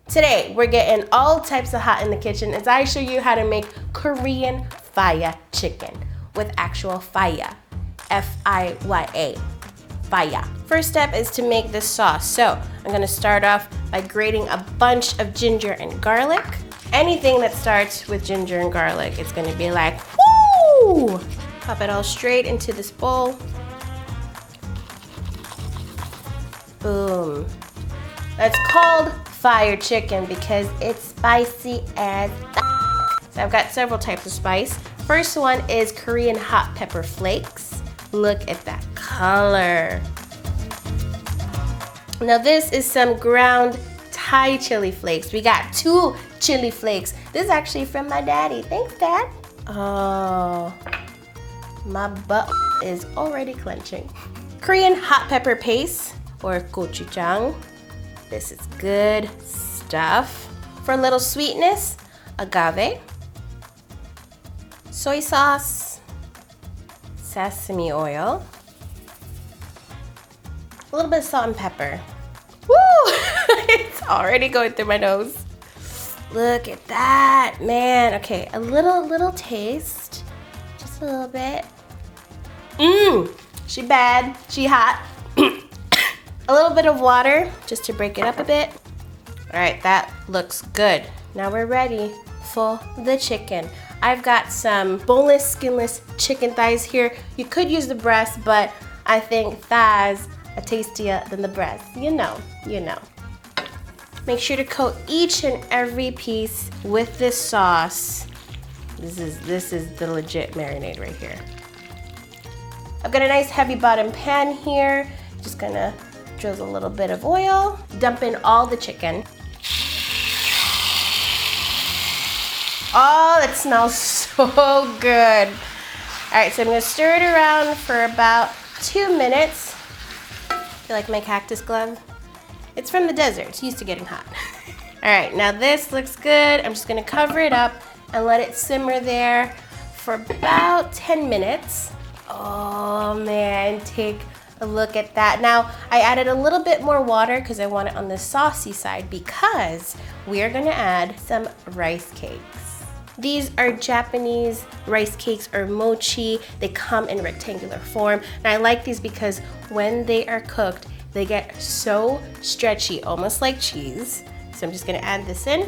Today, we're getting all types of hot in the kitchen as I show you how to make Korean fire chicken with actual fire, F-I-Y-A, fire. First step is to make this sauce. So I'm gonna start off by grating a bunch of ginger and garlic. Anything that starts with ginger and garlic, it's gonna be like, whoo! Pop it all straight into this bowl. Boom. That's called fire chicken because it's spicy as so I've got several types of spice. First one is Korean hot pepper flakes. Look at that color. Now this is some ground Thai chili flakes. We got 2 chili flakes. This is actually from my daddy. Thanks, Dad. Oh, my butt is already clenching. Korean hot pepper paste or gochujang. This is good stuff. For a little sweetness, agave, soy sauce, sesame oil, a little bit of salt and pepper. Woo! It's already going through my nose. Look at that, man. Okay, a little taste, just a little bit. She bad, she hot. A little bit of water just to break it up a bit. All right, that looks good. Now we're ready for the chicken. I've got some boneless, skinless chicken thighs here. You could use the breast, but I think thighs are tastier than the breast. You know. Make sure to coat each and every piece with this sauce. This is the legit marinade right here. I've got a nice heavy bottom pan here. Just gonna drizzle a little bit of oil, dump in all the chicken. Oh, that smells so good. All right, so I'm gonna stir it around for about 2 minutes. Feel like my cactus glove? It's from the desert, it's used to getting hot. All right, now this looks good. I'm just gonna cover it up and let it simmer there for about 10 minutes. Oh man, take a look at that. Now, I added a little bit more water because I want it on the saucy side because we are gonna add some rice cakes. These are Japanese rice cakes or mochi. They come in rectangular form. And I like these because when they are cooked, they get so stretchy, almost like cheese. So I'm just gonna add this in.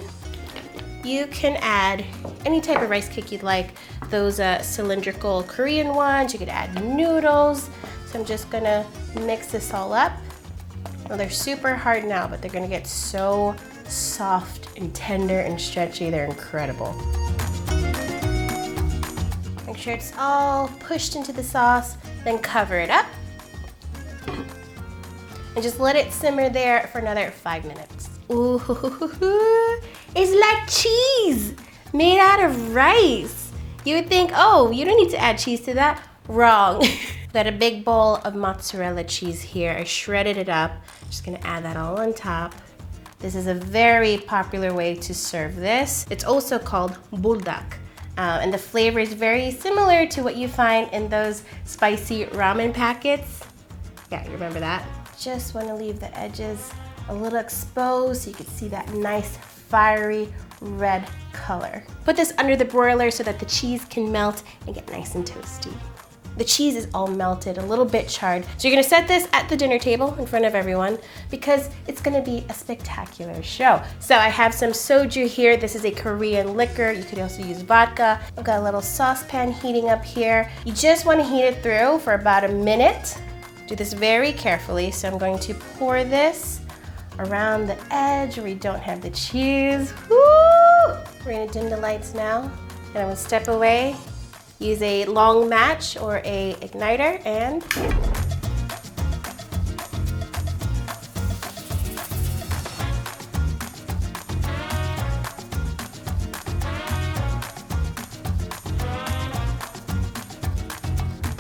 You can add any type of rice cake you'd like. Those cylindrical Korean ones, you could add noodles. So I'm just gonna mix this all up. Well, they're super hard now, but they're gonna get so soft and tender and stretchy. They're incredible. Make sure it's all pushed into the sauce, then cover it up. And just let it simmer there for another 5 minutes. Ooh, it's like cheese made out of rice. You would think, oh, you don't need to add cheese to that. Wrong. Got a big bowl of mozzarella cheese here. I shredded it up. Just gonna add that all on top. This is a very popular way to serve this. It's also called buldak. And the flavor is very similar to what you find in those spicy ramen packets. Yeah, you remember that? Just wanna leave the edges a little exposed so you can see that nice fiery red color. Put this under the broiler so that the cheese can melt and get nice and toasty. The cheese is all melted, a little bit charred. So you're gonna set this at the dinner table in front of everyone because it's gonna be a spectacular show. So I have some soju here. This is a Korean liquor. You could also use vodka. I've got a little saucepan heating up here. You just wanna heat it through for about a minute. Do this very carefully. So I'm going to pour this around the edge where we don't have the cheese. Woo! We're gonna dim the lights now. And I'm gonna step away. Use a long match or a igniter and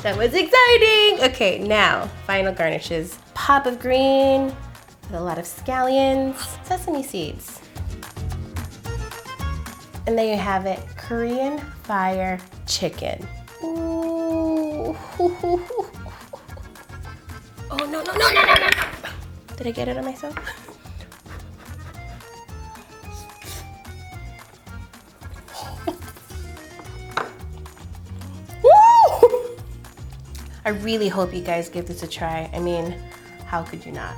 that was exciting. Okay, now final garnishes. Pop of green with a lot of scallions, sesame seeds. And there you have it, Korean fire chicken. Ooh. Oh, no. Did I get it on myself? I really hope you guys give this a try. I mean, how could you not?